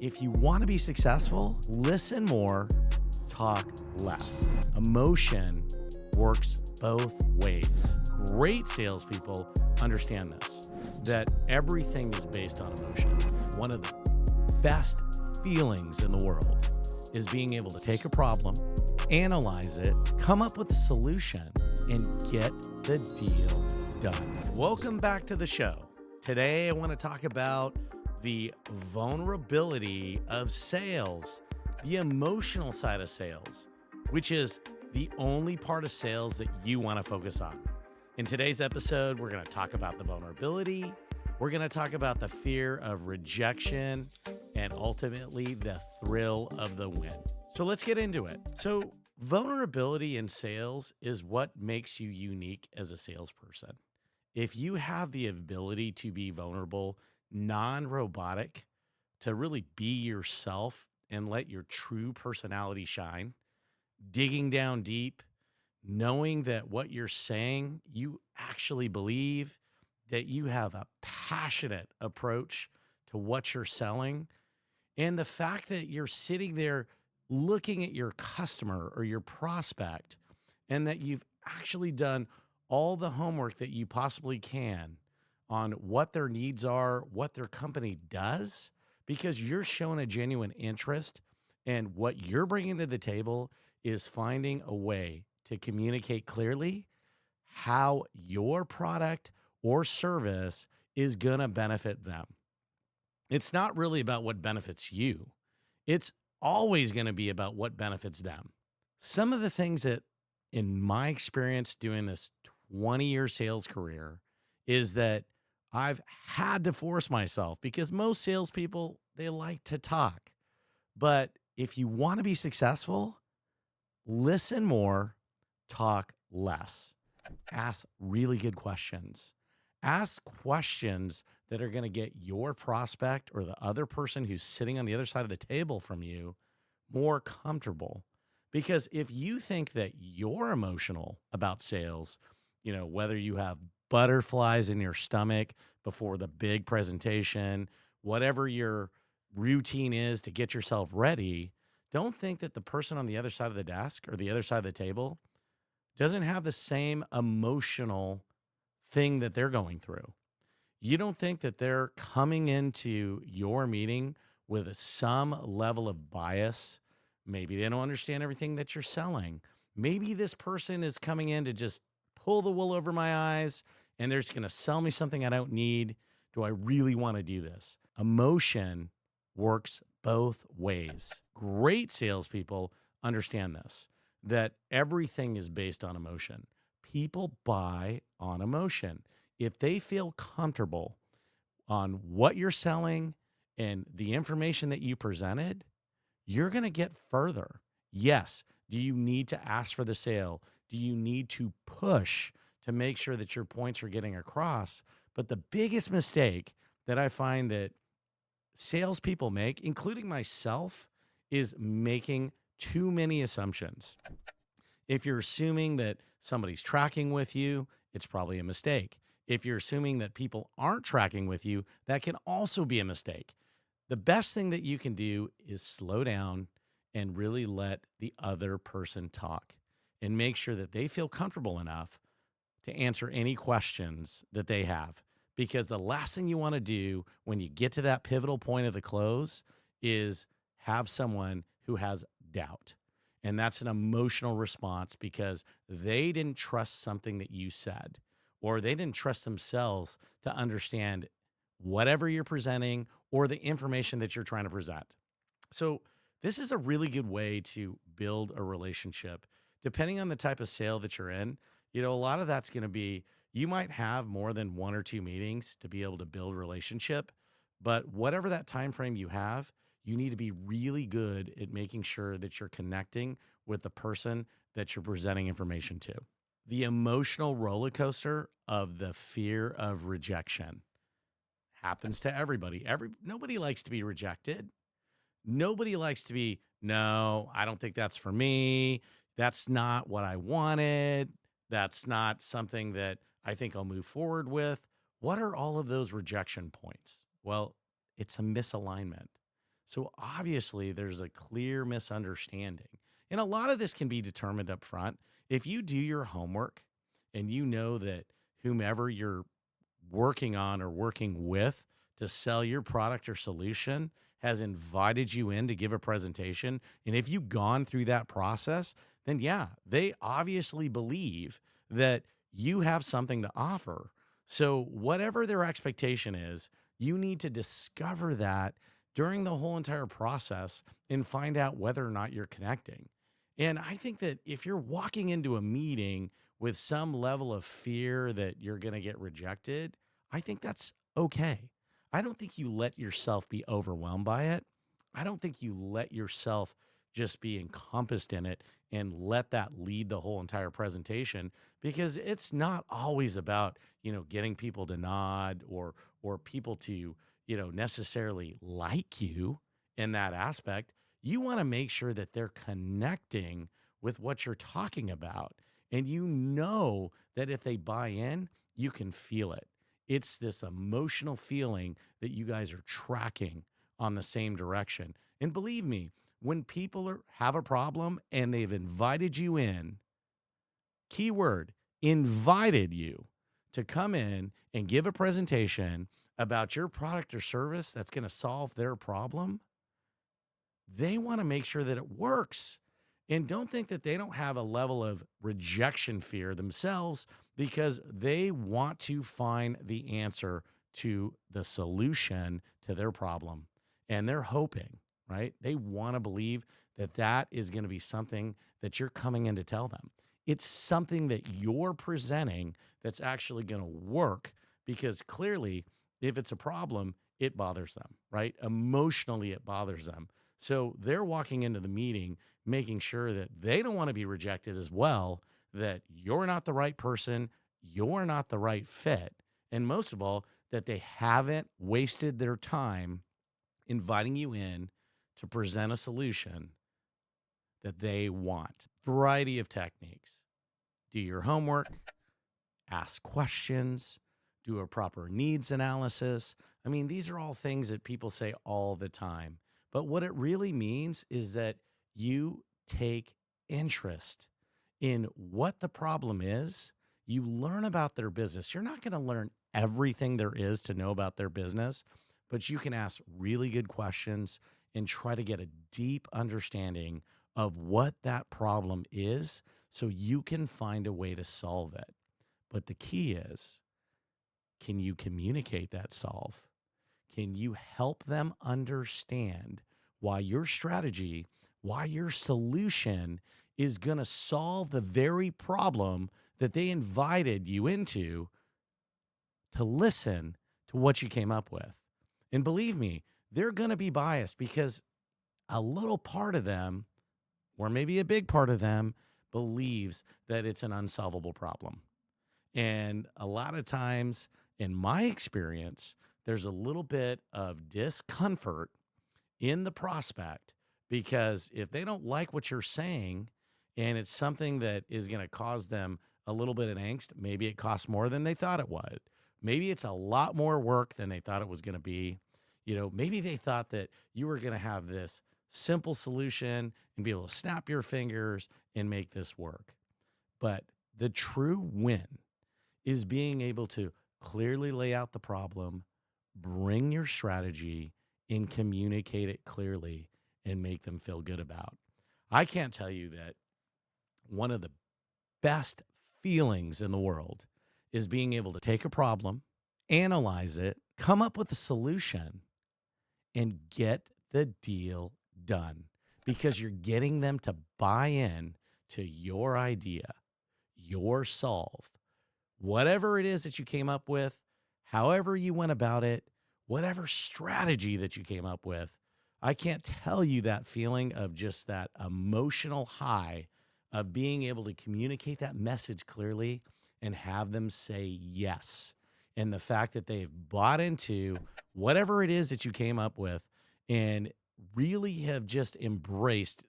If you want to be successful, listen more, talk less. Emotion works both ways. Great salespeople understand this, that everything is based on emotion. One of the best feelings in the world is being able to take a problem, analyze it, come up with a solution, and get the deal done. Welcome back to the show. Today, I want to talk about the vulnerability of sales, the emotional side of sales, which is the only part of sales that you want to focus on. In today's episode, we're going to talk about the vulnerability. We're going to talk about the fear of rejection and ultimately the thrill of the win. So let's get into it. So vulnerability in sales is what makes you unique as a salesperson. If you have the ability to be vulnerable, non-robotic, to really be yourself and let your true personality shine, digging down deep, knowing that what you're saying, you actually believe, that you have a passionate approach to what you're selling, and the fact that you're sitting there looking at your customer or your prospect, and that you've actually done all the homework that you possibly can on what their needs are, what their company does, because you're showing a genuine interest, and what you're bringing to the table is finding a way to communicate clearly how your product or service is going to benefit them. It's not really about what benefits you. It's always going to be about what benefits them. Some of the things that, in my experience doing this 20-year sales career, is that I've had to force myself, because most salespeople, they like to talk. But if you want to be successful, listen more, talk less. Ask really good questions. Ask questions that are going to get your prospect or the other person who's sitting on the other side of the table from you more comfortable. Because if you think that you're emotional about sales, whether you have butterflies in your stomach before the big presentation, whatever your routine is to get yourself ready, don't think that the person on the other side of the desk or the other side of the table doesn't have the same emotional thing that they're going through. You don't think that they're coming into your meeting with some level of bias. Maybe they don't understand everything that you're selling. Maybe this person is coming in to just pull the wool over my eyes, and they're just going to sell me something I don't need. Do I really want to do this? Emotion works both ways. Great salespeople understand this, that everything is based on emotion. People buy on emotion. If they feel comfortable on what you're selling and the information that you presented, you're going to get further. Yes. Do you need to ask for the sale? Do you need to push to make sure that your points are getting across? But the biggest mistake that I find that salespeople make, including myself, is making too many assumptions. If you're assuming that somebody's tracking with you, it's probably a mistake. If you're assuming that people aren't tracking with you, that can also be a mistake. The best thing that you can do is slow down and really let the other person talk and make sure that they feel comfortable enough to answer any questions that they have. Because the last thing you want to do when you get to that pivotal point of the close is have someone who has doubt. And that's an emotional response because they didn't trust something that you said, or they didn't trust themselves to understand whatever you're presenting or the information that you're trying to present. So this is a really good way to build a relationship. Depending on the type of sale that you're in, a lot of that's going to be, you might have more than one or two meetings to be able to build a relationship, but whatever that time frame you have, you need to be really good at making sure that you're connecting with the person that you're presenting information to. The emotional roller coaster of the fear of rejection happens to everybody. Nobody likes to be rejected. Nobody likes to be, no, I don't think that's for me. That's not what I wanted. That's not something that I think I'll move forward with. What are all of those rejection points? Well, it's a misalignment. So obviously, there's a clear misunderstanding. And a lot of this can be determined up front. If you do your homework and you know that whomever you're working on or working with to sell your product or solution has invited you in to give a presentation, and if you've gone through that process, then yeah, they obviously believe that you have something to offer. So, whatever their expectation is, you need to discover that during the whole entire process and find out whether or not you're connecting. And I think that if you're walking into a meeting with some level of fear that you're going to get rejected, I think that's okay. I don't think you let yourself be overwhelmed by it. I don't think you let yourself just be encompassed in it and let that lead the whole entire presentation, because it's not always about, getting people to nod or people to, necessarily like you in that aspect. You want to make sure that they're connecting with what you're talking about. And you know that if they buy in, you can feel it. It's this emotional feeling that you guys are tracking on the same direction. And believe me, when people have a problem and they've invited you in, keyword, invited you to come in and give a presentation about your product or service that's going to solve their problem, they want to make sure that it works. And don't think that they don't have a level of rejection fear themselves, because they want to find the answer to the solution to their problem. And they're hoping, right? They want to believe that that is going to be something that you're coming in to tell them. It's something that you're presenting that's actually going to work, because clearly, if it's a problem, it bothers them, right? Emotionally, it bothers them. So they're walking into the meeting making sure that they don't want to be rejected as well, that you're not the right person, you're not the right fit, and most of all, that they haven't wasted their time inviting you in to present a solution that they want. Variety of techniques. Do your homework, ask questions, do a proper needs analysis. I mean, these are all things that people say all the time. But what it really means is that you take interest in what the problem is. You learn about their business. You're not going to learn everything there is to know about their business, but you can ask really good questions and try to get a deep understanding of what that problem is so you can find a way to solve it. But the key is, can you communicate that solve? Can you help them understand why your strategy, why your solution is going to solve the very problem that they invited you into to listen to what you came up with? And believe me, they're going to be biased, because a little part of them, or maybe a big part of them, believes that it's an unsolvable problem. And a lot of times, in my experience, there's a little bit of discomfort in the prospect, because if they don't like what you're saying and it's something that is going to cause them a little bit of angst, maybe it costs more than they thought it would. Maybe it's a lot more work than they thought it was going to be. Maybe they thought that you were going to have this simple solution and be able to snap your fingers and make this work. But the true win is being able to clearly lay out the problem, bring your strategy, and communicate it clearly and make them feel good about. I can't tell you that one of the best feelings in the world is being able to take a problem, analyze it, come up with a solution, and get the deal done, because you're getting them to buy in to your idea, your solve, whatever it is that you came up with, however you went about it, whatever strategy that you came up with. I can't tell you that feeling of just that emotional high of being able to communicate that message clearly and have them say yes. And the fact that they've bought into whatever it is that you came up with and really have just embraced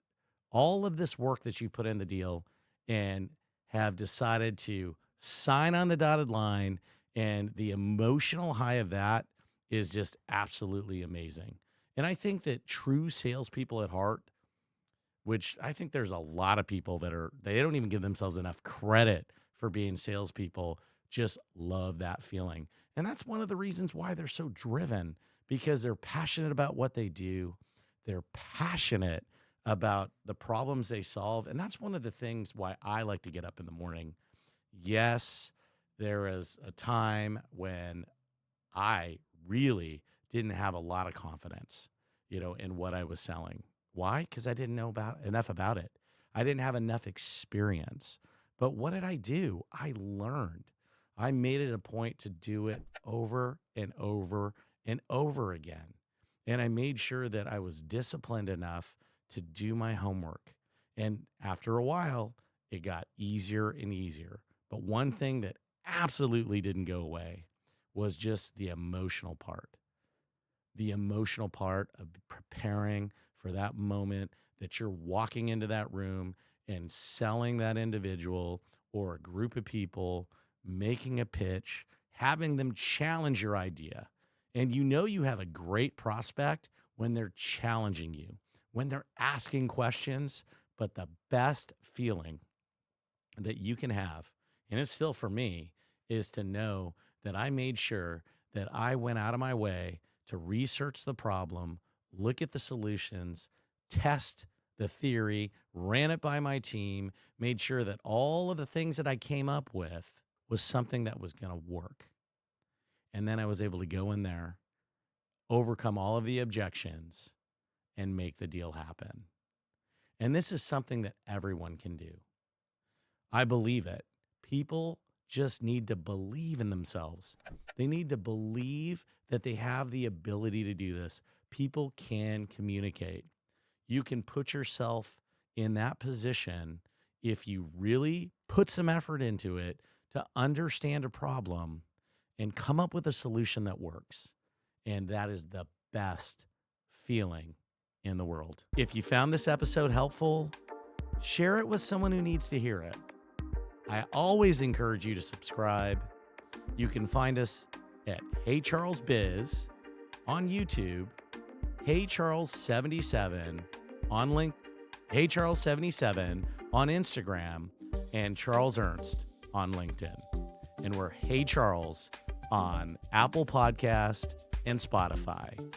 all of this work that you put in the deal and have decided to sign on the dotted line. And the emotional high of that is just absolutely amazing. And I think that true salespeople at heart, which I think there's a lot of people they don't even give themselves enough credit for being salespeople, just love that feeling. And that's one of the reasons why they're so driven, because they're passionate about what they do. They're passionate about the problems they solve. And that's one of the things why I like to get up in the morning. Yes, there is a time when I really didn't have a lot of confidence, in what I was selling. Why? Because I didn't know enough about it. I didn't have enough experience. But what did I do? I learned. I made it a point to do it over and over and over again. And I made sure that I was disciplined enough to do my homework. And after a while, it got easier and easier. But one thing that absolutely didn't go away was just the emotional part. The emotional part of preparing for that moment that you're walking into that room and selling that individual or a group of people, making a pitch, having them challenge your idea. And you have a great prospect when they're challenging you, when they're asking questions. But the best feeling that you can have, and it's still for me, is to know that I made sure that I went out of my way to research the problem, look at the solutions, test the theory, ran it by my team, made sure that all of the things that I came up with was something that was going to work. And then I was able to go in there, overcome all of the objections, and make the deal happen. And this is something that everyone can do. I believe it. People just need to believe in themselves. They need to believe that they have the ability to do this. People can communicate. You can put yourself in that position if you really put some effort into it to understand a problem and come up with a solution that works. And that is the best feeling in the world. If you found this episode helpful, share it with someone who needs to hear it. I always encourage you to subscribe. You can find us at HeyCharles Biz on YouTube, HeyCharles77 on HeyCharles77 on Instagram, and Charles Ernst on LinkedIn. And we're HeyCharles on Apple Podcast and Spotify.